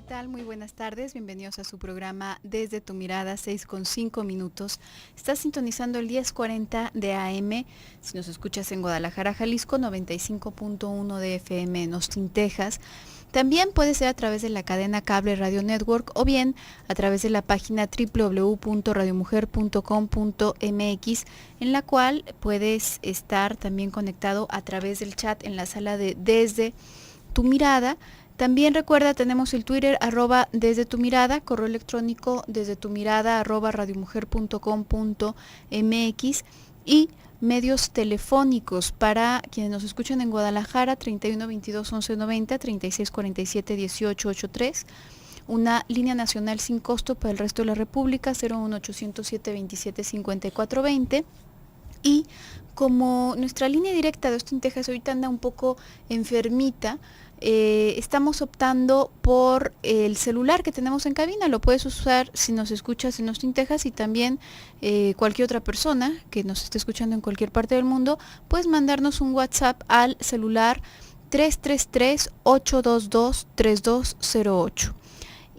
tal? Muy buenas tardes, bienvenidos a su programa Desde tu Mirada, 6:05. Estás sintonizando el 1040 de AM, si nos escuchas en Guadalajara, Jalisco, 95.1 de FM en Austin, Texas. También puede ser a través de la cadena Cable Radio Network o bien a través de la página www.radiomujer.com.mx, en la cual puedes estar también conectado a través del chat en la sala de Desde tu Mirada. También recuerda, tenemos el Twitter @desde tu mirada, correo electrónico desde tu mirada @radiomujer.com.mx y medios telefónicos para quienes nos escuchan en Guadalajara, 31 22 11 90, 36 47 18 83, una línea nacional sin costo para el resto de la República, 01 807 27 54 20. Y como nuestra línea directa de Austin, Texas ahorita anda un poco enfermita, estamos optando por el celular que tenemos en cabina. Lo puedes usar si nos escuchas en Austin, Texas, y también cualquier otra persona que nos esté escuchando en cualquier parte del mundo, puedes mandarnos un WhatsApp al celular 333-822-3208.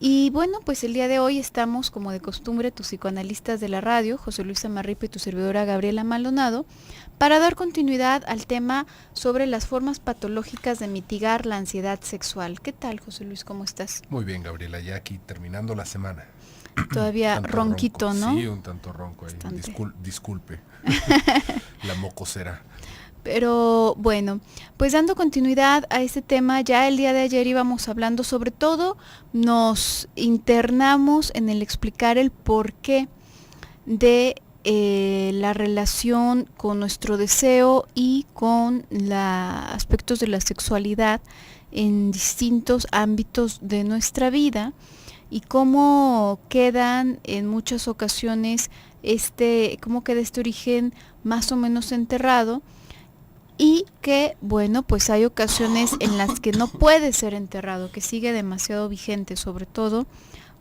Y bueno, pues el día de hoy estamos, como de costumbre, tus psicoanalistas de la radio, José Luis Amarripa y tu servidora Gabriela Maldonado, para dar continuidad al tema sobre las formas patológicas de mitigar la ansiedad sexual. ¿Qué tal, José Luis? ¿Cómo estás? Muy bien, Gabriela, ya aquí terminando la semana. Todavía ronquito, ronco, ¿no? Sí, un tanto ronco ahí. Disculpe. La mocosera. Pero bueno, pues dando continuidad a este tema, ya el día de ayer íbamos hablando, sobre todo nos internamos en el explicar el porqué de la relación con nuestro deseo y con aspectos de la sexualidad en distintos ámbitos de nuestra vida, y cómo quedan en muchas ocasiones cómo queda este origen más o menos enterrado, y que, bueno, pues hay ocasiones en las que no puede ser enterrado, que sigue demasiado vigente, sobre todo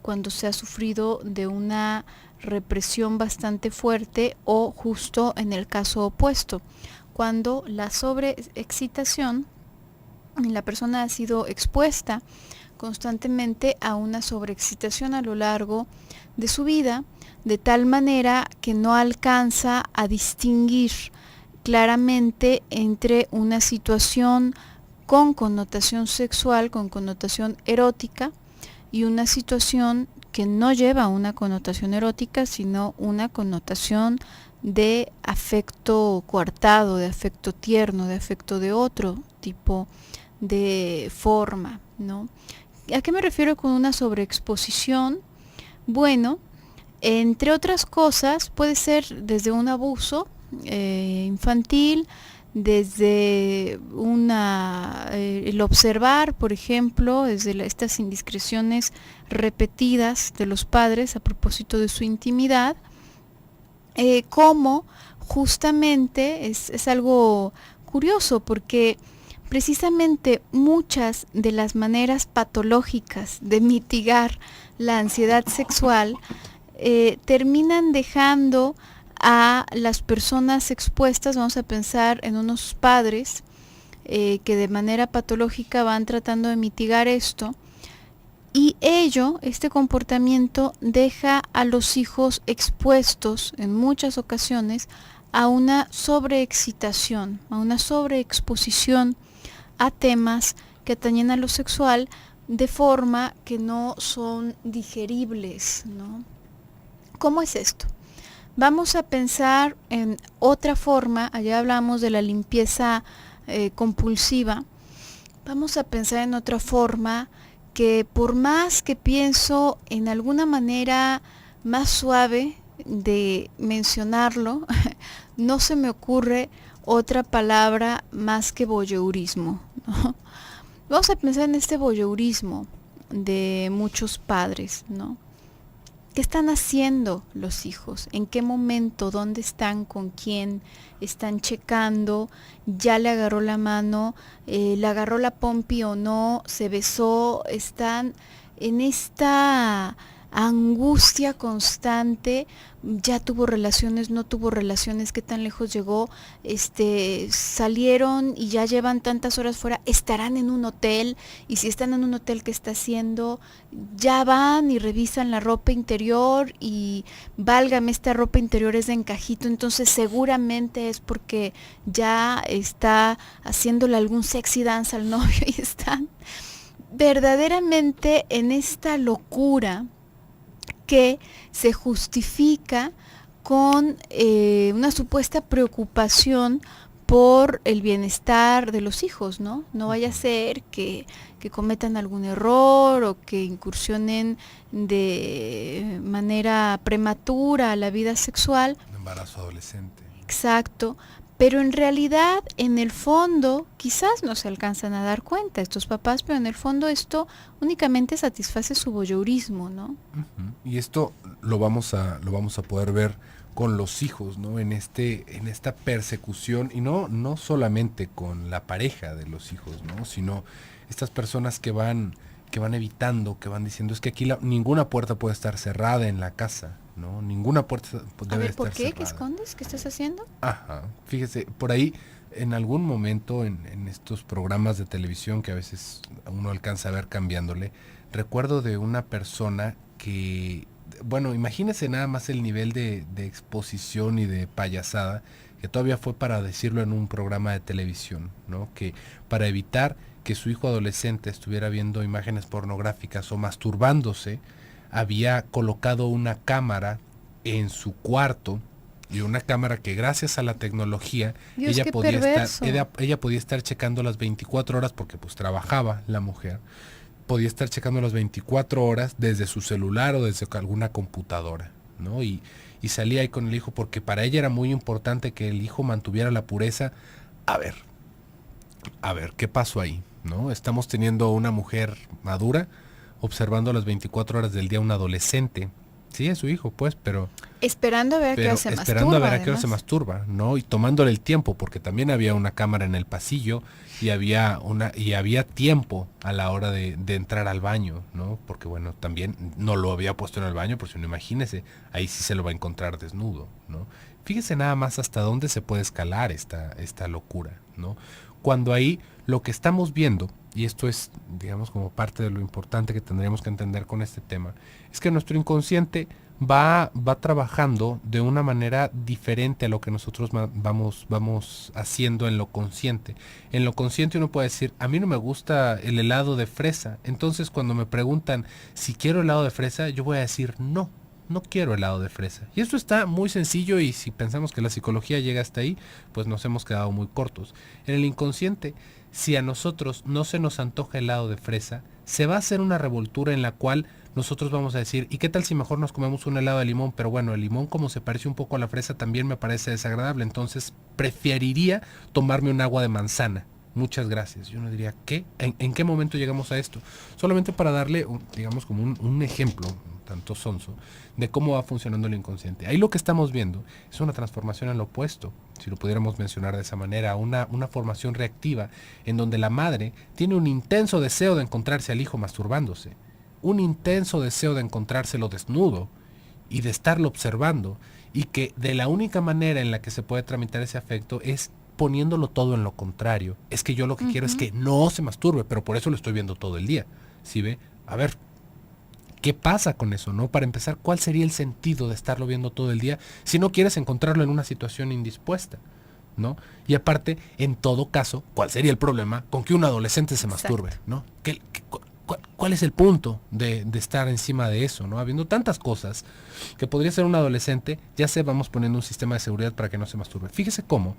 cuando se ha sufrido de una represión bastante fuerte, o justo en el caso opuesto, cuando la sobreexcitación, la persona ha sido expuesta constantemente a una sobreexcitación a lo largo de su vida, de tal manera que no alcanza a distinguir claramente entre una situación con connotación sexual, con connotación erótica, y una situación que no lleva una connotación erótica, sino una connotación de afecto coartado, de afecto tierno, de afecto de otro tipo de forma, ¿no? ¿A qué me refiero con una sobreexposición? Bueno, entre otras cosas, puede ser desde un abuso infantil, desde el observar, por ejemplo, desde estas indiscreciones repetidas de los padres a propósito de su intimidad, como justamente es algo curioso, porque precisamente muchas de las maneras patológicas de mitigar la ansiedad sexual terminan dejando a las personas expuestas. Vamos a pensar en unos padres que de manera patológica van tratando de mitigar esto, y este comportamiento deja a los hijos expuestos en muchas ocasiones a una sobreexcitación, a una sobreexposición a temas que atañen a lo sexual, de forma que no son digeribles, ¿no? ¿Cómo es esto? Vamos a pensar en otra forma. Allá hablamos de la limpieza compulsiva. Vamos a pensar en otra forma, que por más que pienso en alguna manera más suave de mencionarlo, no se me ocurre otra palabra más que voyeurismo, ¿no? Vamos a pensar en este voyeurismo de muchos padres, ¿no? ¿Qué están haciendo los hijos? ¿En qué momento? ¿Dónde están? ¿Con quién? ¿Están checando? ¿Ya le agarró la mano? ¿Le agarró la pompi o no? ¿Se besó? Están en esta angustia constante, ya tuvo relaciones, no tuvo relaciones, qué tan lejos llegó, salieron y ya llevan tantas horas fuera, estarán en un hotel, y si están en un hotel, ¿qué está haciendo? Ya van y revisan la ropa interior y válgame, esta ropa interior es de encajito, entonces seguramente es porque ya está haciéndole algún sexy dance al novio y están verdaderamente en esta locura que se justifica con una supuesta preocupación por el bienestar de los hijos, ¿no? No vaya a ser que cometan algún error o que incursionen de manera prematura a la vida sexual. Un embarazo adolescente. Exacto. Pero en realidad, en el fondo, quizás no se alcanzan a dar cuenta estos papás, pero en el fondo esto únicamente satisface su voyeurismo, ¿no? Uh-huh. Y esto lo vamos a poder ver con los hijos, ¿no? En esta persecución, y no solamente con la pareja de los hijos, ¿no? Sino estas personas que van evitando, que van diciendo, es que aquí ninguna puerta puede estar cerrada en la casa, ¿no? Ninguna puerta debe estar cerrada. A ver, ¿por qué? ¿Qué escondes? ¿Qué estás haciendo? Ajá, fíjese, por ahí en algún momento en estos programas de televisión que a veces uno alcanza a ver cambiándole, recuerdo de una persona que, bueno, imagínese nada más el nivel de exposición y de payasada, que todavía fue para decirlo en un programa de televisión, ¿no? Que para evitar que su hijo adolescente estuviera viendo imágenes pornográficas o masturbándose, había colocado una cámara en su cuarto, y una cámara que gracias a la tecnología Dios, ella podía estar checando las 24 horas, porque pues trabajaba la mujer, podía estar checando las 24 horas desde su celular o desde alguna computadora, ¿no? Y salía ahí con el hijo, porque para ella era muy importante que el hijo mantuviera la pureza. A ver, ¿qué pasó ahí? ¿No? Estamos teniendo una mujer madura observando las 24 horas del día un adolescente. Sí, es su hijo, pues, pero esperando a ver a qué hora se masturba, ¿no? Y tomándole el tiempo, porque también había una cámara en el pasillo y había tiempo a la hora de entrar al baño, ¿no? Porque bueno, también no lo había puesto en el baño, por si no, imagínese, ahí sí se lo va a encontrar desnudo, ¿no? Fíjese nada más hasta dónde se puede escalar esta locura, ¿no? Cuando ahí lo que estamos viendo, y esto es, digamos, como parte de lo importante que tendríamos que entender con este tema, es que nuestro inconsciente va trabajando de una manera diferente a lo que nosotros vamos haciendo en lo consciente. En lo consciente uno puede decir, a mí no me gusta el helado de fresa, entonces cuando me preguntan si quiero helado de fresa, yo voy a decir no quiero helado de fresa. Y esto está muy sencillo, y si pensamos que la psicología llega hasta ahí, pues nos hemos quedado muy cortos. En el inconsciente, si a nosotros no se nos antoja helado de fresa, se va a hacer una revoltura en la cual nosotros vamos a decir, ¿y qué tal si mejor nos comemos un helado de limón? Pero bueno, el limón, como se parece un poco a la fresa, también me parece desagradable, entonces preferiría tomarme un agua de manzana. Muchas gracias. Yo no diría, ¿qué? ¿En qué momento llegamos a esto? Solamente para darle, digamos, como un ejemplo, tanto sonso, de cómo va funcionando el inconsciente. Ahí lo que estamos viendo es una transformación al opuesto, si lo pudiéramos mencionar de esa manera, una formación reactiva, en donde la madre tiene un intenso deseo de encontrarse al hijo masturbándose, un intenso deseo de encontrárselo desnudo y de estarlo observando, y que de la única manera en la que se puede tramitar ese afecto es poniéndolo todo en lo contrario. Es que yo lo que quiero es que no se masturbe, pero por eso lo estoy viendo todo el día. ¿Sí ve? A ver, ¿qué pasa con eso, no? Para empezar, ¿cuál sería el sentido de estarlo viendo todo el día si no quieres encontrarlo en una situación indispuesta, ¿no? Y aparte, en todo caso, ¿cuál sería el problema con que un adolescente se masturbe, ¿no? ¿Cuál es el punto de estar encima de eso, ¿no? Habiendo tantas cosas que podría ser un adolescente, ya se vamos poniendo un sistema de seguridad para que no se masturbe. Fíjese cómo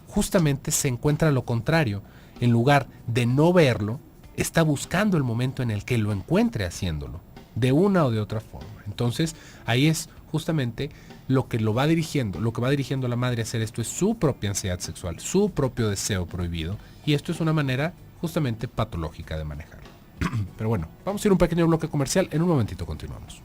justamente se encuentra lo contrario. En lugar de no verlo, está buscando el momento en el que lo encuentre haciéndolo, de una o de otra forma. Entonces, ahí es justamente lo que va dirigiendo a la madre a hacer esto, es su propia ansiedad sexual, su propio deseo prohibido, y esto es una manera justamente patológica de manejarlo. Pero bueno, vamos a ir a un pequeño bloque comercial, en un momentito continuamos.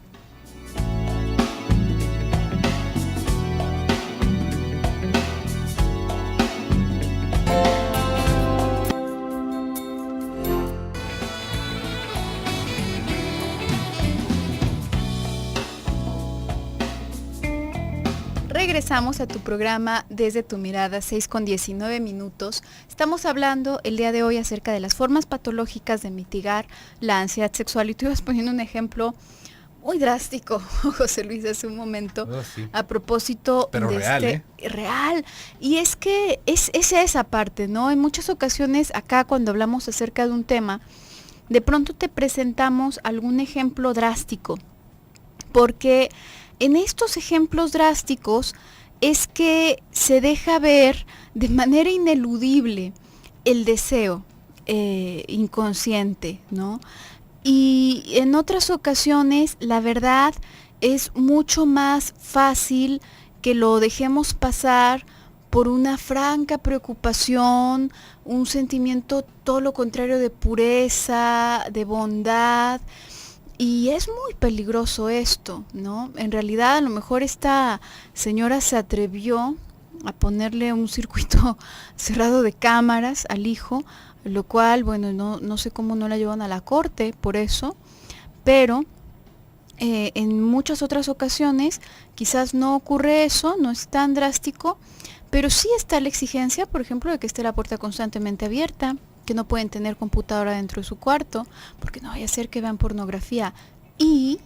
regresamos a tu programa Desde tu Mirada, 6:19. Estamos hablando el día de hoy acerca de las formas patológicas de mitigar la ansiedad sexual. Y tú ibas poniendo un ejemplo muy drástico, José Luis, hace un momento, sí. a propósito pero de real, real. Y es que es esa parte, ¿no? En muchas ocasiones acá cuando hablamos acerca de un tema, de pronto te presentamos algún ejemplo drástico, porque en estos ejemplos drásticos es que se deja ver de manera ineludible el deseo inconsciente, ¿no? Y en otras ocasiones, la verdad, es mucho más fácil que lo dejemos pasar por una franca preocupación, un sentimiento todo lo contrario de pureza, de bondad. Y es muy peligroso esto, ¿no? En realidad, a lo mejor esta señora se atrevió a ponerle un circuito cerrado de cámaras al hijo, lo cual, bueno, no sé cómo no la llevan a la corte por eso, pero en muchas otras ocasiones quizás no ocurre eso, no es tan drástico, pero sí está la exigencia, por ejemplo, de que esté la puerta constantemente abierta, que no pueden tener computadora dentro de su cuarto, porque no vaya a ser que vean pornografía. Y,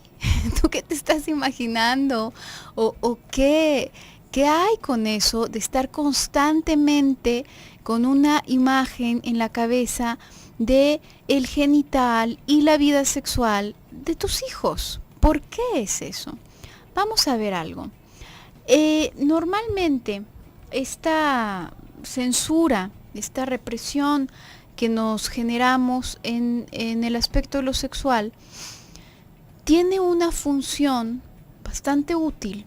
¿tú qué te estás imaginando? ¿O qué hay con eso de estar constantemente con una imagen en la cabeza de el genital y la vida sexual de tus hijos? ¿Por qué es eso? Vamos a ver algo. Normalmente, esta censura, esta represión que nos generamos en el aspecto de lo sexual, tiene una función bastante útil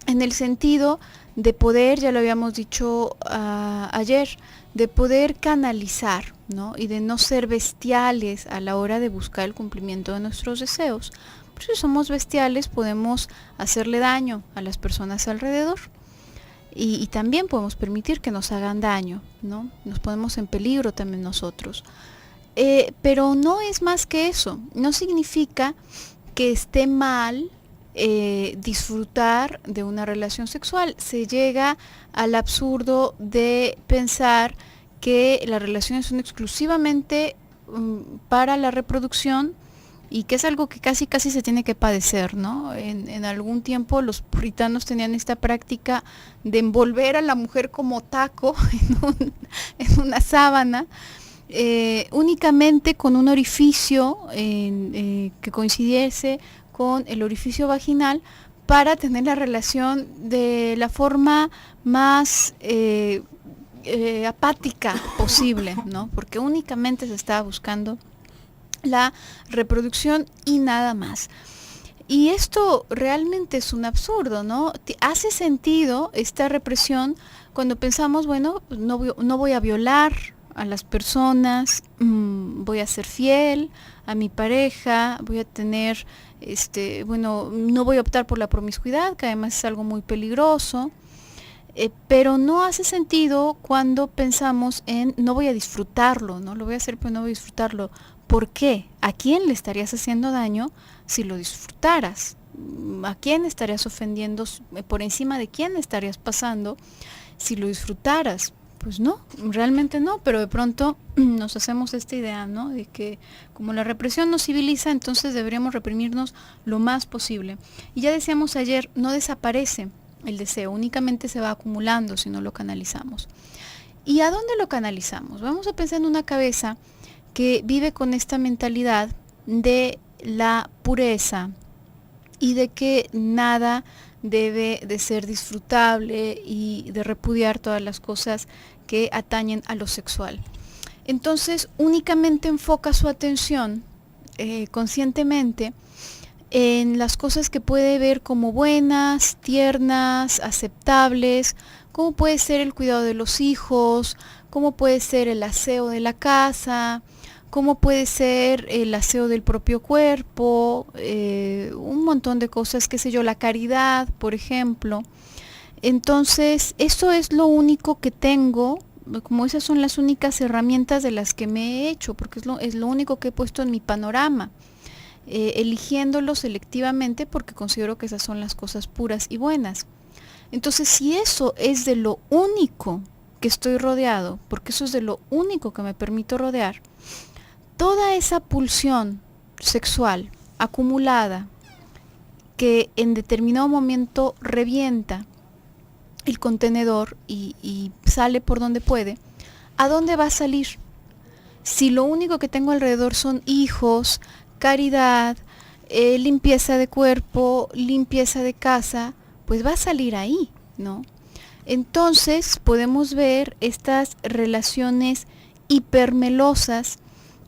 en el sentido de poder, ya lo habíamos dicho ayer, de poder canalizar, ¿no? Y de no ser bestiales a la hora de buscar el cumplimiento de nuestros deseos. Porque si somos bestiales podemos hacerle daño a las personas alrededor. Y también podemos permitir que nos hagan daño, ¿no? Nos ponemos en peligro también nosotros. Pero no es más que eso. No significa que esté mal disfrutar de una relación sexual. Se llega al absurdo de pensar que las relaciones son exclusivamente para la reproducción y que es algo que casi se tiene que padecer, ¿no? En algún tiempo los puritanos tenían esta práctica de envolver a la mujer como taco en una sábana, únicamente con un orificio que coincidiese con el orificio vaginal para tener la relación de la forma más apática posible, ¿no? Porque únicamente se estaba buscando la reproducción y nada más. Y esto realmente es un absurdo, ¿no? Hace sentido esta represión cuando pensamos, bueno, no voy a violar a las personas, voy a ser fiel a mi pareja, voy a tener, no voy a optar por la promiscuidad, que además es algo muy peligroso. Pero no hace sentido cuando pensamos en no voy a disfrutarlo, no lo voy a hacer, pero no voy a disfrutarlo. ¿Por qué? ¿A quién le estarías haciendo daño si lo disfrutaras? ¿A quién estarías ofendiendo? ¿Por encima de quién estarías pasando si lo disfrutaras? Pues no, realmente no, pero de pronto nos hacemos esta idea, ¿no? De que como la represión nos civiliza, entonces deberíamos reprimirnos lo más posible. Y ya decíamos ayer, no desaparece el deseo, únicamente se va acumulando si no lo canalizamos. ¿Y a dónde lo canalizamos? Vamos a pensar en una cabeza que vive con esta mentalidad de la pureza y de que nada debe de ser disfrutable y de repudiar todas las cosas que atañen a lo sexual. Entonces únicamente enfoca su atención conscientemente en las cosas que puede ver como buenas, tiernas, aceptables, como puede ser el cuidado de los hijos, como puede ser el aseo de la casa, como puede ser el aseo del propio cuerpo, un montón de cosas, qué sé yo, la caridad, por ejemplo. Entonces, eso es lo único que tengo, como esas son las únicas herramientas de las que me he hecho, porque es lo único que he puesto en mi panorama, eligiéndolo selectivamente porque considero que esas son las cosas puras y buenas. Entonces, si eso es de lo único que estoy rodeado, porque eso es de lo único que me permito rodear, toda esa pulsión sexual acumulada que en determinado momento revienta el contenedor y sale por donde puede, ¿a dónde va a salir? Si lo único que tengo alrededor son hijos, caridad, limpieza de cuerpo, limpieza de casa, pues va a salir ahí, ¿no? Entonces podemos ver estas relaciones hipermelosas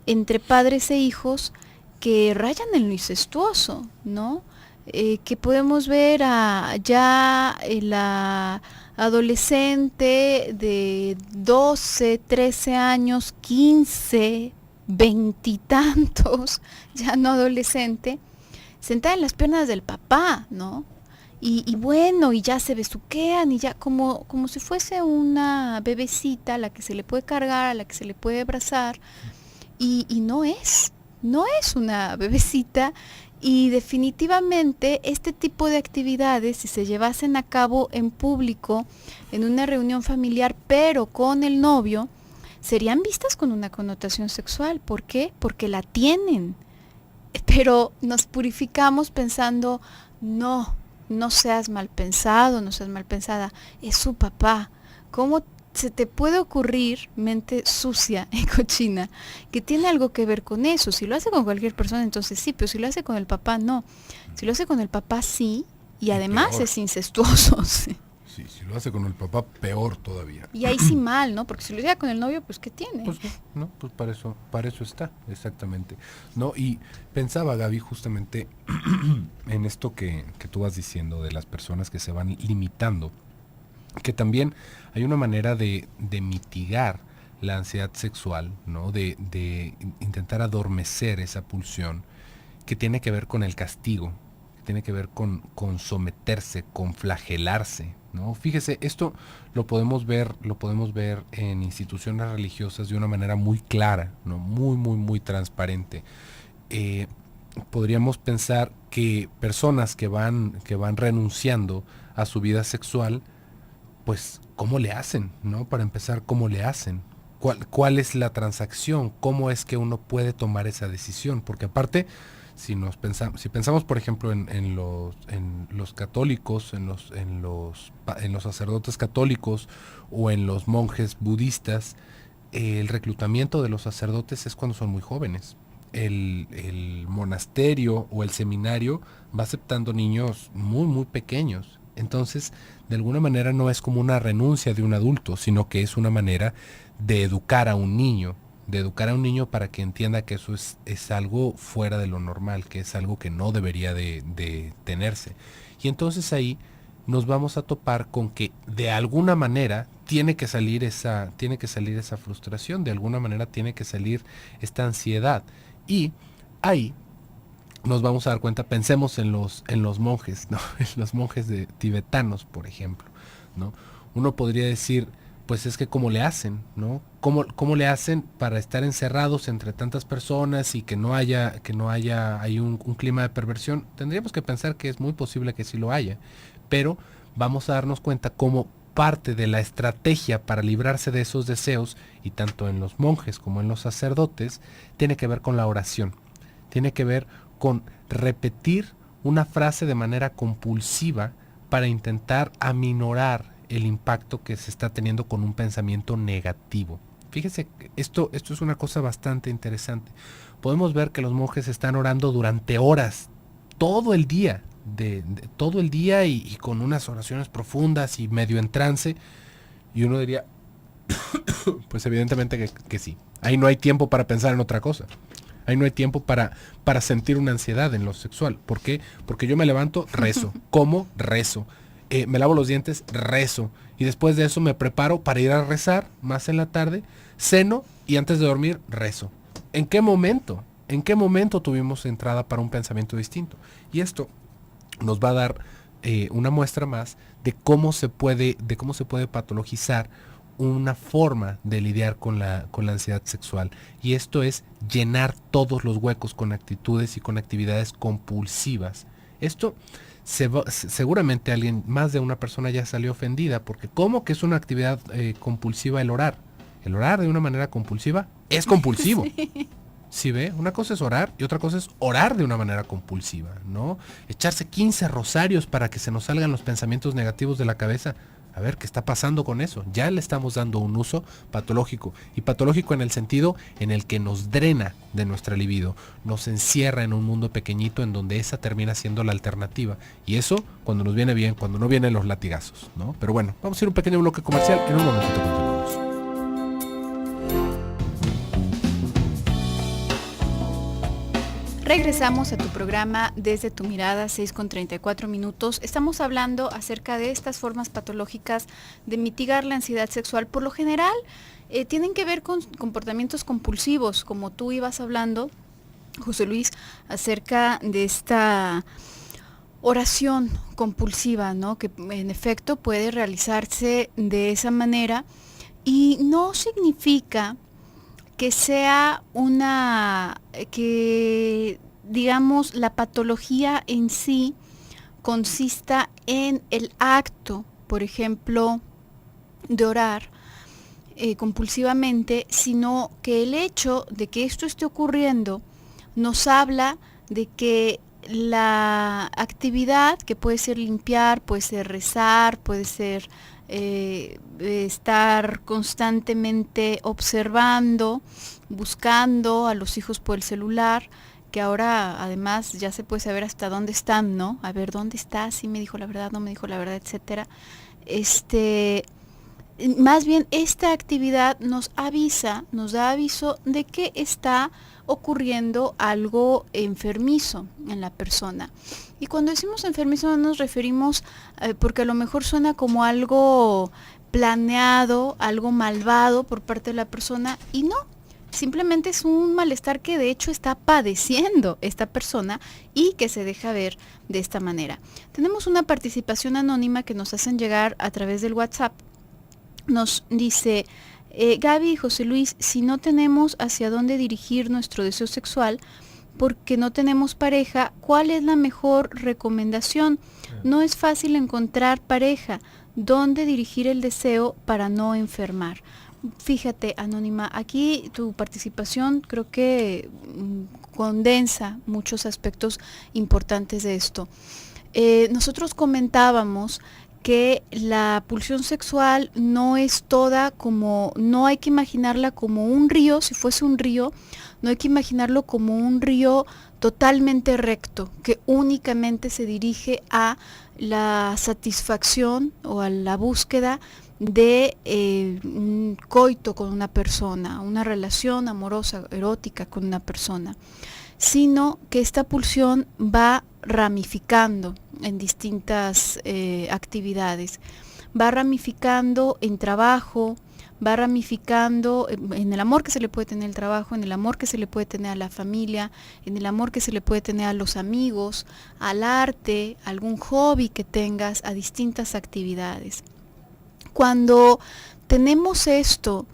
entre padres e hijos que rayan en lo incestuoso, ¿no? Que podemos ver a ya la adolescente de 12, 13 años, 15, veintitantos, ya no adolescente, sentada en las piernas del papá, ¿no? Y bueno, y ya se besuquean y ya como si fuese una bebecita a la que se le puede cargar, a la que se le puede abrazar, y no es una bebecita. Y definitivamente este tipo de actividades, si se llevasen a cabo en público, en una reunión familiar, pero con el novio, serían vistas con una connotación sexual. ¿Por qué? Porque la tienen. Pero nos purificamos pensando, no seas mal pensado, no seas mal pensada, es su papá. ¿Cómo se te puede ocurrir, mente sucia y cochina, que tiene algo que ver con eso? Si lo hace con cualquier persona, entonces sí, pero si lo hace con el papá, no. Si lo hace con el papá, sí, y además peor. es incestuoso. Sí. Sí, si lo hace con el papá, peor todavía. Y ahí sí mal, ¿no? Porque si lo hiciera con el novio, pues ¿qué tiene? Pues no, pues para eso está, exactamente. No, y pensaba, Gaby, justamente en esto que tú vas diciendo de las personas que se van limitando, que también hay una manera de mitigar la ansiedad sexual, ¿no? De intentar adormecer esa pulsión que tiene que ver con el castigo, que tiene que ver con someterse, con flagelarse, ¿no? Fíjese, esto lo podemos ver en instituciones religiosas de una manera muy clara, ¿no? Muy transparente. Eh, Podríamos pensar que personas que van renunciando a su vida sexual, pues, ¿cómo le hacen? ¿No? Para empezar, ¿cómo le hacen? ¿Cuál es la transacción? ¿Cómo es que uno puede tomar esa decisión? Porque aparte, si pensamos, por ejemplo, en los católicos, en los sacerdotes católicos o en los monjes budistas, el reclutamiento de los sacerdotes es cuando son muy jóvenes. El monasterio o el seminario va aceptando niños muy pequeños. Entonces, de alguna manera no es como una renuncia de un adulto, sino que es una manera de educar a un niño, para que entienda que eso es algo fuera de lo normal, que es algo que no debería de tenerse. Y entonces ahí nos vamos a topar con que de alguna manera tiene que salir esa frustración, de alguna manera tiene que salir esta ansiedad. Y ahí nos vamos a dar cuenta, pensemos en los monjes, ¿no? En los monjes tibetanos, por ejemplo, ¿no? Uno podría decir, pues es que cómo le hacen, ¿no? ¿Cómo le hacen para estar encerrados entre tantas personas y que no haya hay un clima de perversión? Tendríamos que pensar que es muy posible que sí lo haya, pero vamos a darnos cuenta cómo parte de la estrategia para librarse de esos deseos, y tanto en los monjes como en los sacerdotes, tiene que ver con la oración, tiene que ver con repetir una frase de manera compulsiva para intentar aminorar el impacto que se está teniendo con un pensamiento negativo. Fíjese, esto es una cosa bastante interesante. Podemos ver que los monjes están orando durante horas, todo el día, todo el día y con unas oraciones profundas y medio en trance, y uno diría, pues evidentemente que sí. Ahí no hay tiempo para pensar en otra cosa. Ahí no hay tiempo para sentir una ansiedad en lo sexual. ¿Por qué? Porque yo me levanto, rezo. Como, rezo. Me lavo los dientes, rezo. Y después de eso me preparo para ir a rezar más en la tarde. Ceno y antes de dormir, rezo. ¿En qué momento? ¿En qué momento tuvimos entrada para un pensamiento distinto? Y esto nos va a dar una muestra más de cómo se puede patologizar una forma de lidiar con la ansiedad sexual, y esto es llenar todos los huecos con actitudes y con actividades compulsivas. Esto seguramente alguien, más de una persona ya salió ofendida, porque ¿cómo que es una actividad compulsiva el orar? El orar de una manera compulsiva es compulsivo. Sí. ¿Sí ve? Una cosa es orar y otra cosa es orar de una manera compulsiva, ¿no? Echarse 15 rosarios para que se nos salgan los pensamientos negativos de la cabeza. A ver, ¿qué está pasando con eso? Ya le estamos dando un uso patológico. Y patológico en el sentido en el que nos drena de nuestra libido. Nos encierra en un mundo pequeñito en donde esa termina siendo la alternativa. Y eso cuando nos viene bien, cuando no vienen los latigazos, ¿no? Pero bueno, vamos a ir a un pequeño bloque comercial. En un momentito continuamos. Regresamos a tu programa Desde tu Mirada, 6:34. Estamos hablando acerca de estas formas patológicas de mitigar la ansiedad sexual. Por lo general, tienen que ver con comportamientos compulsivos, como tú ibas hablando, José Luis, acerca de esta oración compulsiva, ¿no? Que en efecto puede realizarse de esa manera y no significa que sea que digamos la patología en sí consista en el acto, por ejemplo, de orar compulsivamente, sino que el hecho de que esto esté ocurriendo nos habla de que la actividad, que puede ser limpiar, puede ser rezar, puede ser estar constantemente observando, buscando a los hijos por el celular, que ahora además ya se puede saber hasta dónde están, ¿no? A ver, ¿dónde está? Sí me dijo la verdad, no me dijo la verdad, etcétera. Más bien esta actividad nos da aviso de que está ocurriendo algo enfermizo en la persona. Y cuando decimos enfermizo no nos referimos, porque a lo mejor suena como algo planeado, algo malvado por parte de la persona, y no, simplemente es un malestar que de hecho está padeciendo esta persona y que se deja ver de esta manera. Tenemos una participación anónima que nos hacen llegar a través del WhatsApp. Nos dice, Gaby y José Luis, si no tenemos hacia dónde dirigir nuestro deseo sexual porque no tenemos pareja, ¿cuál es la mejor recomendación? No es fácil encontrar pareja. ¿Dónde dirigir el deseo para no enfermar? Fíjate, Anónima, aquí tu participación creo que condensa muchos aspectos importantes de esto. Nosotros comentábamos que la pulsión sexual no es toda como, no hay que imaginarla como un río, si fuese un río, no hay que imaginarlo como un río totalmente recto, que únicamente se dirige a la satisfacción o a la búsqueda de un coito con una persona, una relación amorosa, erótica con una persona, sino que esta pulsión va ramificando en distintas actividades, va ramificando en trabajo, va ramificando en el amor que se le puede tener al trabajo, en el amor que se le puede tener a la familia, en el amor que se le puede tener a los amigos, al arte, a algún hobby que tengas, a distintas actividades. Cuando tenemos esto,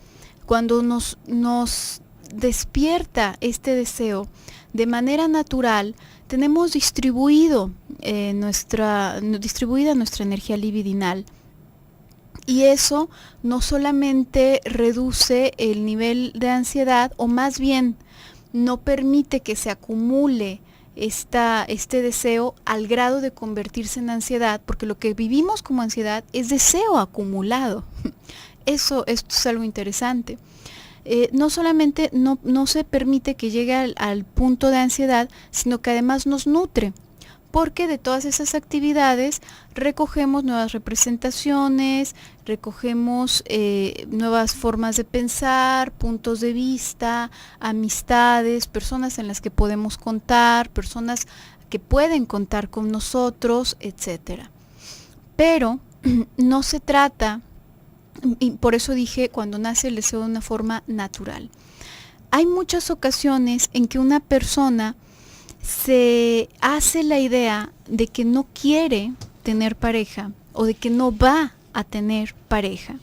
cuando nos despierta este deseo de manera natural, tenemos distribuida nuestra energía libidinal. Y eso no solamente reduce el nivel de ansiedad, o más bien no permite que se acumule este deseo al grado de convertirse en ansiedad, porque lo que vivimos como ansiedad es deseo acumulado. Esto es algo interesante. No solamente no se permite que llegue al punto de ansiedad, sino que además nos nutre, porque de todas esas actividades recogemos nuevas representaciones, recogemos nuevas formas de pensar, puntos de vista, amistades, personas en las que podemos contar, personas que pueden contar con nosotros, etc. Pero no se trata, y por eso dije cuando nace el deseo de una forma natural. Hay muchas ocasiones en que una persona se hace la idea de que no quiere tener pareja o de que no va a tener pareja.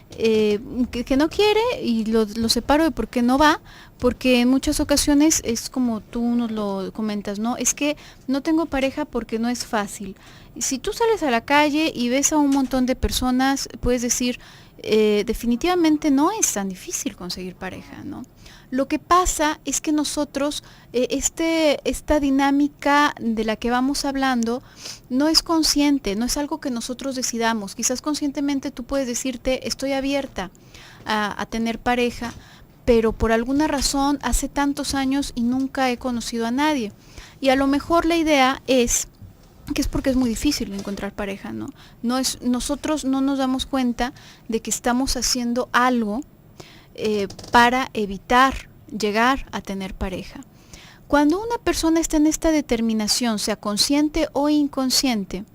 que no quiere y lo separo de por qué no va, porque en muchas ocasiones es como tú nos lo comentas, ¿no? Es que no tengo pareja porque no es fácil. Si tú sales a la calle y ves a un montón de personas, puedes decir, definitivamente no es tan difícil conseguir pareja, ¿no? Lo que pasa es que nosotros, esta dinámica de la que vamos hablando, no es consciente, no es algo que nosotros decidamos. Quizás conscientemente tú puedes decirte, estoy abierta a tener pareja, pero por alguna razón hace tantos años y nunca he conocido a nadie. Y a lo mejor la idea es que es porque es muy difícil encontrar pareja, ¿no? Nosotros no nos damos cuenta de que estamos haciendo algo para evitar llegar a tener pareja. Cuando una persona está en esta determinación, sea consciente o inconsciente,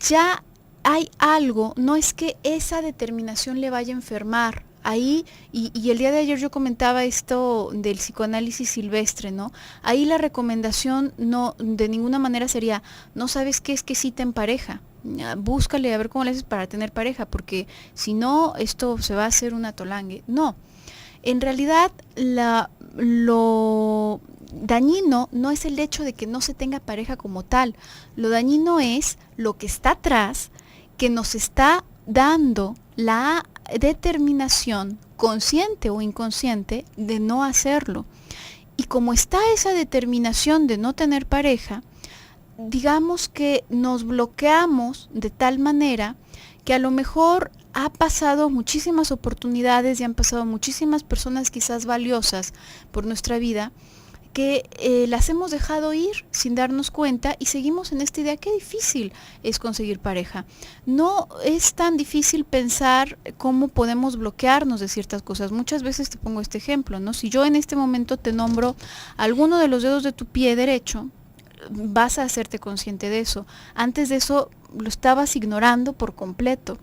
ya hay algo, no es que esa determinación le vaya a enfermar. Ahí, y el día de ayer yo comentaba esto del psicoanálisis silvestre, ¿no? Ahí la recomendación no, de ninguna manera sería, no sabes qué es que sí ten pareja. Búscale a ver cómo le haces para tener pareja, porque si no, esto se va a hacer una tolangue. No, en realidad lo dañino no es el hecho de que no se tenga pareja como tal, lo dañino es lo que está atrás, que nos está dando la determinación, consciente o inconsciente, de no hacerlo. Y como está esa determinación de no tener pareja, digamos que nos bloqueamos de tal manera que a lo mejor ha pasado muchísimas oportunidades y han pasado muchísimas personas quizás valiosas por nuestra vida que las hemos dejado ir sin darnos cuenta y seguimos en esta idea, qué difícil es conseguir pareja. No es tan difícil pensar cómo podemos bloquearnos de ciertas cosas. Muchas veces te pongo este ejemplo, ¿no? Si yo en este momento te nombro alguno de los dedos de tu pie derecho, vas a hacerte consciente de eso. Antes de eso lo estabas ignorando por completo.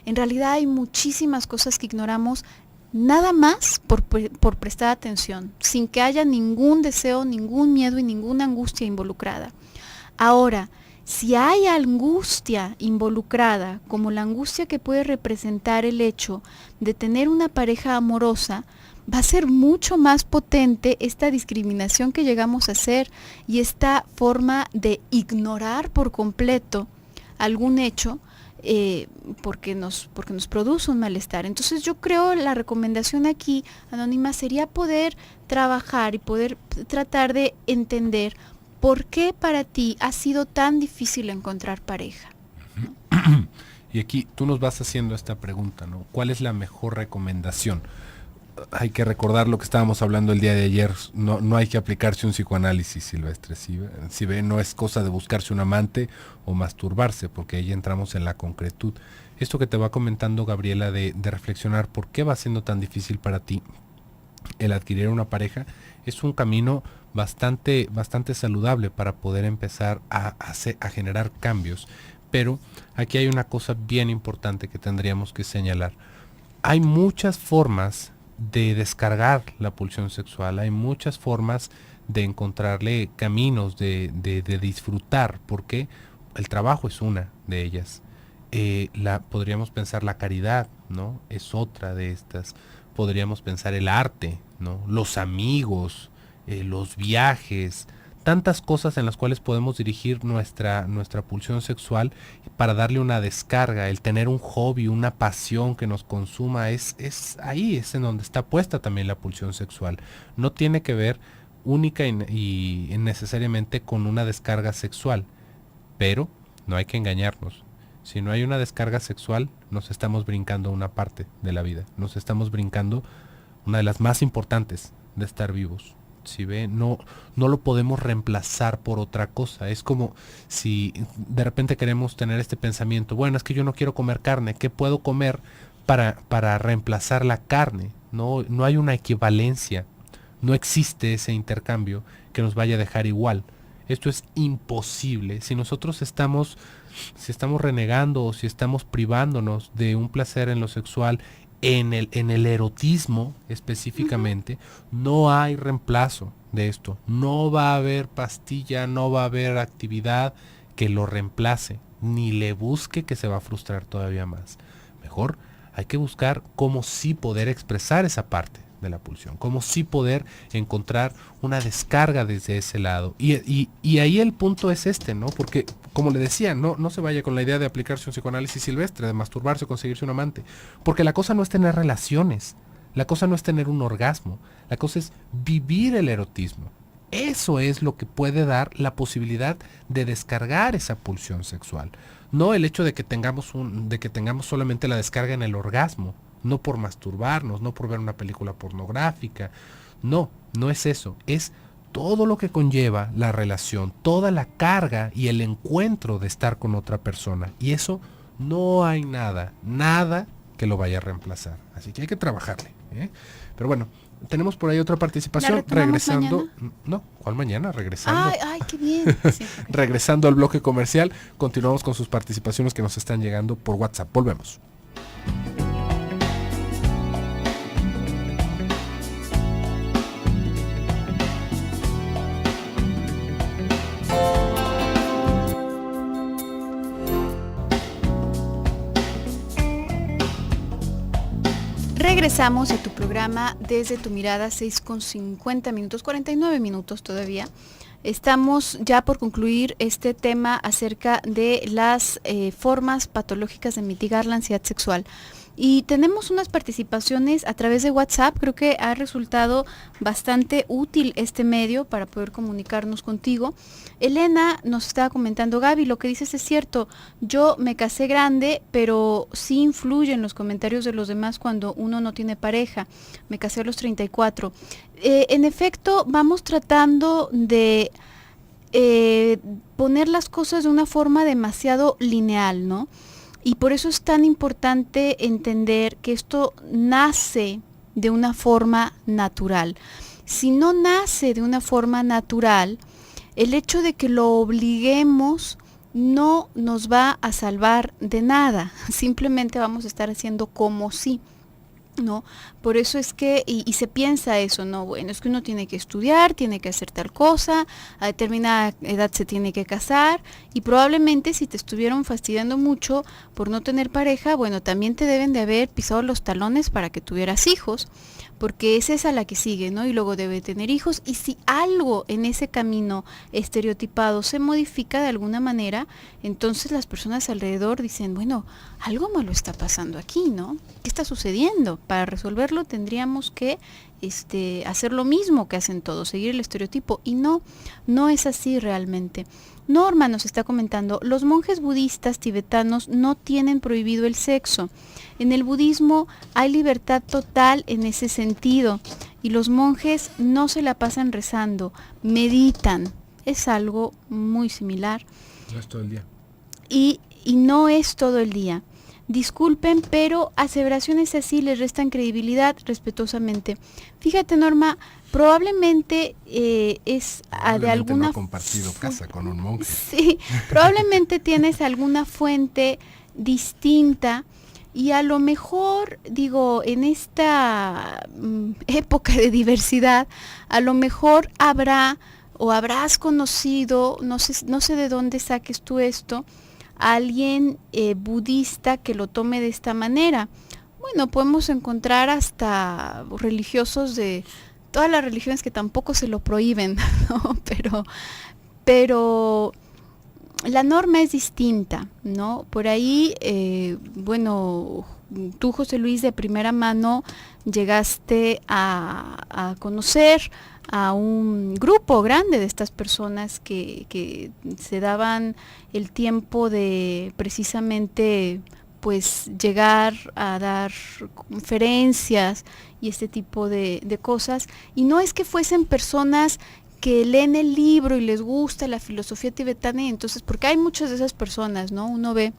En realidad hay muchísimas cosas que ignoramos nada más por prestar atención, sin que haya ningún deseo, ningún miedo y ninguna angustia involucrada. Ahora, si hay angustia involucrada, como la angustia que puede representar el hecho de tener una pareja amorosa, va a ser mucho más potente esta discriminación que llegamos a hacer y esta forma de ignorar por completo algún hecho porque nos produce un malestar. Entonces yo creo la recomendación aquí, Anónima, sería poder trabajar y poder tratar de entender por qué para ti ha sido tan difícil encontrar pareja. Y aquí tú nos vas haciendo esta pregunta, ¿no? ¿Cuál es la mejor recomendación? Hay que recordar lo que estábamos hablando el día de ayer, no hay que aplicarse un psicoanálisis, Silvestre, si ve, no es cosa de buscarse un amante o masturbarse, porque ahí entramos en la concretud. Esto que te va comentando Gabriela de reflexionar por qué va siendo tan difícil para ti el adquirir una pareja, es un camino bastante saludable para poder empezar a generar cambios. Pero aquí hay una cosa bien importante que tendríamos que señalar. Hay muchas formas de descargar la pulsión sexual, hay muchas formas de encontrarle caminos de disfrutar, porque el trabajo es una de ellas. Podríamos pensar la caridad, ¿no? Es otra de estas. Podríamos pensar el arte, ¿no? Los amigos, los viajes, tantas cosas en las cuales podemos dirigir nuestra pulsión sexual para darle una descarga. El tener un hobby, una pasión que nos consuma, es ahí, es en donde está puesta también la pulsión sexual. No tiene que ver única y necesariamente con una descarga sexual, pero no hay que engañarnos. Si no hay una descarga sexual, nos estamos brincando una parte de la vida, nos estamos brincando una de las más importantes de estar vivos. Si ve, no lo podemos reemplazar por otra cosa. Es como si de repente queremos tener este pensamiento, bueno, es que yo no quiero comer carne, ¿qué puedo comer para reemplazar la carne? No hay una equivalencia, no existe ese intercambio que nos vaya a dejar igual. Esto es imposible. Si nosotros estamos renegando o si estamos privándonos de un placer en lo sexual, en el erotismo específicamente, no hay reemplazo de esto. No va a haber pastilla, no va a haber actividad que lo reemplace, ni le busque, que se va a frustrar todavía más. Mejor hay que buscar cómo sí poder expresar esa parte de la pulsión, cómo sí poder encontrar una descarga desde ese lado. Y ahí el punto es este, ¿no? Porque, como le decía, no se vaya con la idea de aplicarse un psicoanálisis silvestre, de masturbarse o conseguirse un amante, porque la cosa no es tener relaciones, la cosa no es tener un orgasmo, la cosa es vivir el erotismo. Eso es lo que puede dar la posibilidad de descargar esa pulsión sexual. No el hecho de que tengamos solamente la descarga en el orgasmo, no por masturbarnos, no por ver una película pornográfica. No es eso. Es todo lo que conlleva la relación, toda la carga y el encuentro de estar con otra persona. Y eso no hay nada que lo vaya a reemplazar. Así que hay que trabajarle, ¿eh? Pero bueno, tenemos por ahí otra participación regresando. Mañana? No, ¿cuál mañana? Regresando. Ay, qué bien. Sí, Regresando al bloque comercial, continuamos con sus participaciones que nos están llegando por WhatsApp. Volvemos. Regresamos a tu programa Desde tu Mirada, 6:50 minutos, 49 minutos todavía. Estamos ya por concluir este tema acerca de las formas patológicas de mitigar la ansiedad sexual. Y tenemos unas participaciones a través de WhatsApp. Creo que ha resultado bastante útil este medio para poder comunicarnos contigo. Elena nos estaba comentando: Gaby, lo que dices es cierto, yo me casé grande, pero sí influye en los comentarios de los demás cuando uno no tiene pareja. Me casé a los 34. En efecto, vamos tratando de poner las cosas de una forma demasiado lineal, ¿no? Y por eso es tan importante entender que esto nace de una forma natural. Si no nace de una forma natural, el hecho de que lo obliguemos no nos va a salvar de nada. Simplemente vamos a estar haciendo como si, ¿no? Por eso es que, y se piensa eso, ¿no? Bueno, es que uno tiene que estudiar, tiene que hacer tal cosa, a determinada edad se tiene que casar, y probablemente si te estuvieron fastidiando mucho por no tener pareja, bueno, también te deben de haber pisado los talones para que tuvieras hijos, porque es esa la que sigue, ¿no? Y luego debe tener hijos, y si algo en ese camino estereotipado se modifica de alguna manera, entonces las personas alrededor dicen, bueno, algo malo está pasando aquí, ¿no? ¿Qué está sucediendo? Para resolverlo tendríamos que hacer lo mismo que hacen todos, seguir el estereotipo, y no es así realmente. Norma nos está comentando: los monjes budistas tibetanos no tienen prohibido el sexo. En el budismo hay libertad total en ese sentido, y los monjes no se la pasan rezando, meditan. Es algo muy similar. No es todo el día. Y no es todo el día. Disculpen, pero aseveraciones así les restan credibilidad, respetuosamente. Fíjate, Norma, probablemente de alguna... No ha compartido casa con un monje. Sí, probablemente tienes alguna fuente distinta, y a lo mejor, digo, en esta época de diversidad, a lo mejor habrás conocido, no sé de dónde saques tú esto, alguien budista que lo tome de esta manera. Bueno, podemos encontrar hasta religiosos de todas las religiones que tampoco se lo prohíben, ¿no? Pero la norma es distinta, ¿no? Por ahí, bueno, tú, José Luis, de primera mano llegaste a conocer a un grupo grande de estas personas que se daban el tiempo de precisamente pues llegar a dar conferencias y este tipo de cosas, y no es que fuesen personas que leen el libro y les gusta la filosofía tibetana, y entonces, porque hay muchas de esas personas, ¿no? Uno ve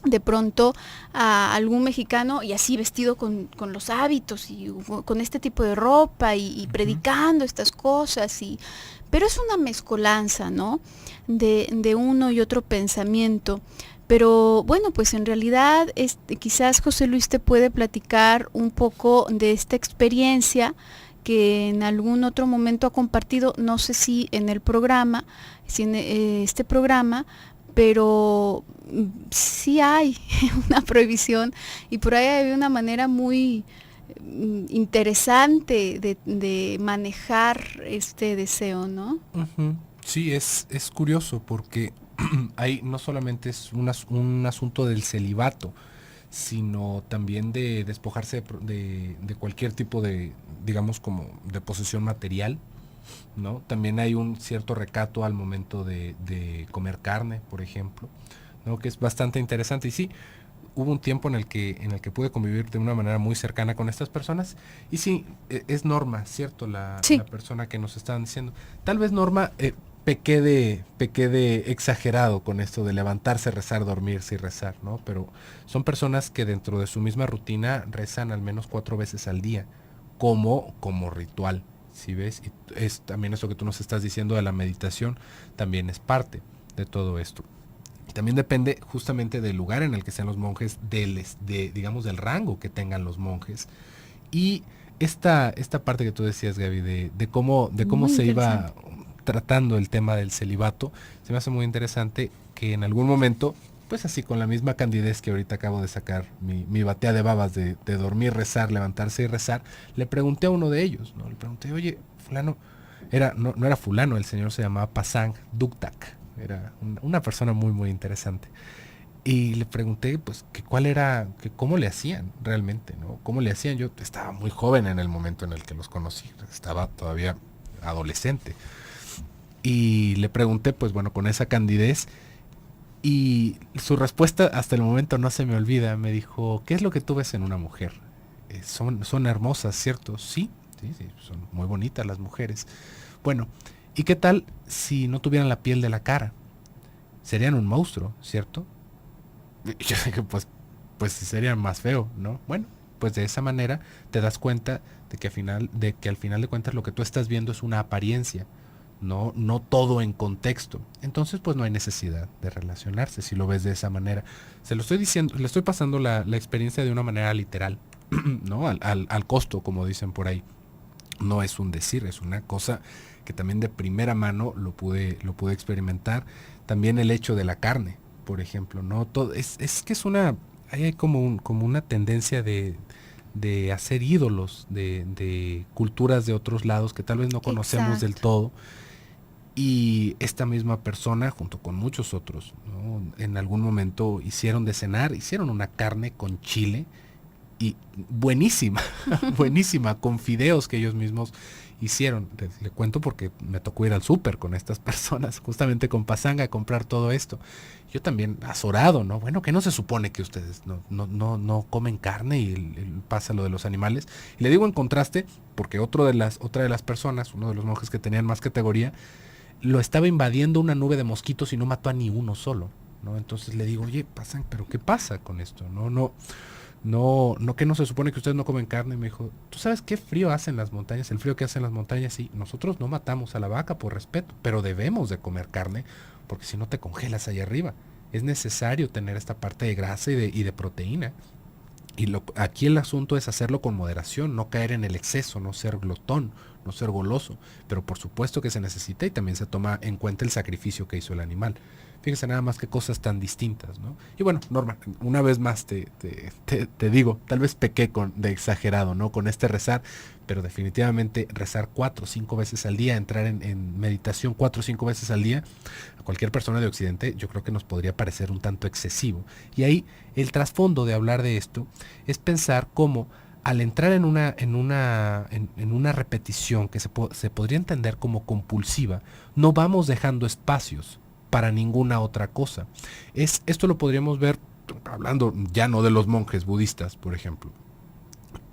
de pronto a algún mexicano y así vestido con los hábitos y con este tipo de ropa y predicando estas cosas, pero es una mezcolanza, ¿no? De uno y otro pensamiento. Pero bueno, pues en realidad quizás José Luis te puede platicar un poco de esta experiencia que en algún otro momento ha compartido, no sé si en el programa, si en este programa, pero sí hay una prohibición y por ahí hay una manera muy interesante de manejar este deseo, ¿no? Ujú. Sí, es curioso porque ahí no solamente es un asunto del celibato, sino también de despojarse de cualquier tipo de, digamos, como de posesión material, ¿no? También hay un cierto recato al momento de comer carne, por ejemplo, ¿no? Que es bastante interesante. Y sí, hubo un tiempo en el que pude convivir de una manera muy cercana con estas personas. Y sí, es Norma, ¿cierto? La Sí, persona que nos estaban diciendo. Tal vez Norma, pequé de exagerado con esto de levantarse, rezar, dormirse y rezar, ¿no? Pero son personas que dentro de su misma rutina rezan al menos 4 veces al día, como ritual. Si ves, y es también eso que tú nos estás diciendo de la meditación, también es parte de todo esto. Y también depende justamente del lugar en el que sean los monjes, digamos, del rango que tengan los monjes. Y esta parte que tú decías, Gaby, de cómo muy se iba interesante. tratando el tema del celibato, se me hace muy interesante que en algún momento, pues así con la misma candidez que ahorita acabo de sacar, mi batea de babas de dormir, rezar, levantarse y rezar, le pregunté a uno de ellos, ¿no? Le pregunté, oye, fulano, no era fulano, el señor se llamaba Pasang Duktak, era una persona muy, muy interesante. Y le pregunté, pues, que cuál era, que cómo le hacían realmente, ¿no? ¿Cómo le hacían? Yo estaba muy joven en el momento en el que los conocí, estaba todavía adolescente. Y le pregunté, pues bueno, con esa candidez, y su respuesta hasta el momento no se me olvida. Me dijo, ¿qué es lo que tú ves en una mujer? Son hermosas, ¿cierto? Sí, sí, sí, son muy bonitas las mujeres. Bueno, ¿y qué tal si no tuvieran la piel de la cara? Serían un monstruo, ¿cierto? Y yo dije, pues sí sería más feo, ¿no? Bueno, pues de esa manera te das cuenta de que al final de cuentas lo que tú estás viendo es una apariencia, no todo en contexto. Entonces, pues no hay necesidad de relacionarse si lo ves de esa manera. Se lo estoy diciendo, le estoy pasando la experiencia de una manera literal, ¿no? Al costo, como dicen por ahí. No es un decir, es una cosa que también de primera mano lo pude experimentar. También el hecho de la carne, por ejemplo, ¿no? Todo, es que ahí hay como una tendencia de hacer ídolos de culturas de otros lados que tal vez no conocemos del Exacto. todo. Y esta misma persona, junto con muchos otros, ¿no? En algún momento hicieron de cenar, hicieron una carne con chile y buenísima, buenísima, con fideos que ellos mismos hicieron. Le cuento porque me tocó ir al súper con estas personas, justamente con Pasanga, a comprar todo esto. Yo también azorado, ¿no? Bueno, que no se supone que ustedes no comen carne y pasa lo de los animales. Y le digo en contraste, porque otra de las personas, uno de los monjes que tenían más categoría, lo estaba invadiendo una nube de mosquitos y no mató a ni uno solo, ¿no? Entonces le digo, oye, pasan, pero ¿qué pasa con esto? No, que no se supone que ustedes no comen carne. Y me dijo, ¿tú sabes qué frío hace en las montañas? El frío que hace en las montañas, sí. Nosotros no matamos a la vaca por respeto, pero debemos de comer carne porque si no te congelas allá arriba. Es necesario tener esta parte de grasa y de proteína. Y aquí el asunto es hacerlo con moderación, no caer en el exceso, no ser glotón, no ser goloso. Pero por supuesto que se necesita y también se toma en cuenta el sacrificio que hizo el animal. Fíjese nada más que cosas tan distintas, ¿no? Y bueno, Norma, una vez más te digo, tal vez pequé de exagerado, ¿no? Con este rezar, pero definitivamente rezar 4 o 5 veces al día, entrar en meditación 4 o 5 veces al día, a cualquier persona de Occidente yo creo que nos podría parecer un tanto excesivo. Y ahí el trasfondo de hablar de esto es pensar cómo al entrar en una repetición que se podría entender como compulsiva, no vamos dejando espacios para ninguna otra cosa. Esto lo podríamos ver hablando ya no de los monjes budistas, por ejemplo.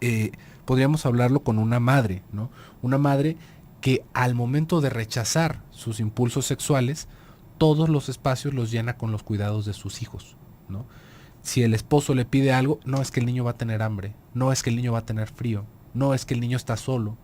Eh, Podríamos hablarlo con una madre, ¿no? Una madre que al momento de rechazar sus impulsos sexuales, todos los espacios los llena con los cuidados de sus hijos, ¿no? Si el esposo le pide algo, no es que el niño va a tener hambre, no es que el niño va a tener frío, no es que el niño está solo,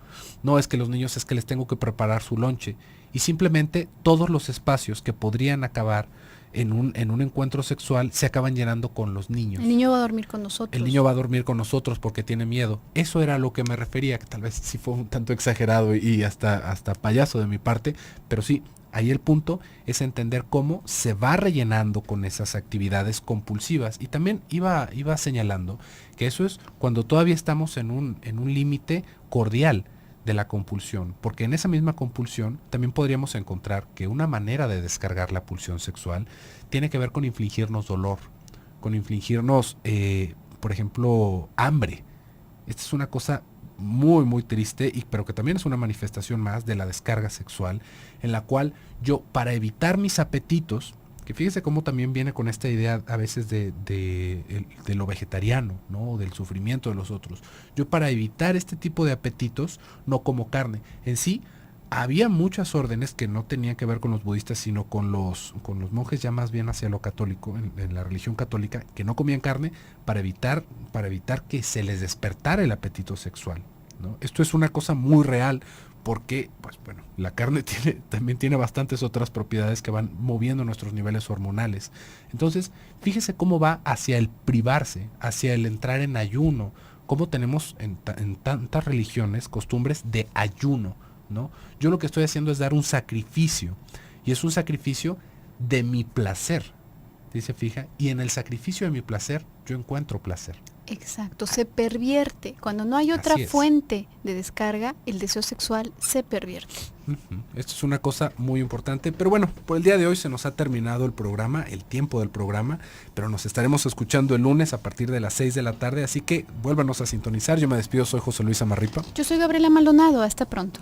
no es que los niños es que les tengo que preparar su lonche. Y simplemente todos los espacios que podrían acabar en un encuentro sexual se acaban llenando con los El niños. niño va a dormir con El niño nosotros. va a dormir con nosotros porque tiene miedo. Eso era a lo que me refería, que tal vez sí fue un tanto exagerado y hasta payaso de mi parte, pero sí, Ahí el punto es entender cómo se va rellenando con esas actividades compulsivas. Y también iba señalando que eso es cuando todavía estamos en un límite cordial de la compulsión, porque en esa misma compulsión también podríamos encontrar que una manera de descargar la pulsión sexual tiene que ver con infligirnos dolor, con infligirnos, por ejemplo, hambre. Esta es una cosa muy muy triste, pero que también es una manifestación más de la descarga sexual, en la cual yo, para evitar mis apetitos, que fíjese cómo también viene con esta idea a veces de lo vegetariano, ¿no? Del sufrimiento de los otros. Yo, para evitar este tipo de apetitos, no como carne. En sí, había muchas órdenes que no tenían que ver con los budistas, sino con los monjes, ya más bien hacia lo católico, en la religión católica, que no comían carne para evitar que se les despertara el apetito sexual, ¿no? Esto es una cosa muy real, porque, pues bueno, la carne también tiene bastantes otras propiedades que van moviendo nuestros niveles hormonales. Entonces, fíjese cómo va hacia el privarse, hacia el entrar en ayuno, cómo tenemos en tantas religiones costumbres de ayuno, ¿no? Yo lo que estoy haciendo es dar un sacrificio, y es un sacrificio de mi placer, ¿sí se fija? Y en el sacrificio de mi placer yo encuentro placer. Exacto, se pervierte. Cuando no hay otra fuente de descarga, el deseo sexual se pervierte. Esto es una cosa muy importante, pero bueno, por el día de hoy se nos ha terminado el programa, el tiempo del programa, pero nos estaremos escuchando el lunes a partir de las 6 de la tarde, así que vuélvanos a sintonizar. Yo me despido, soy José Luis Amarripa. Yo soy Gabriela Maldonado, hasta pronto.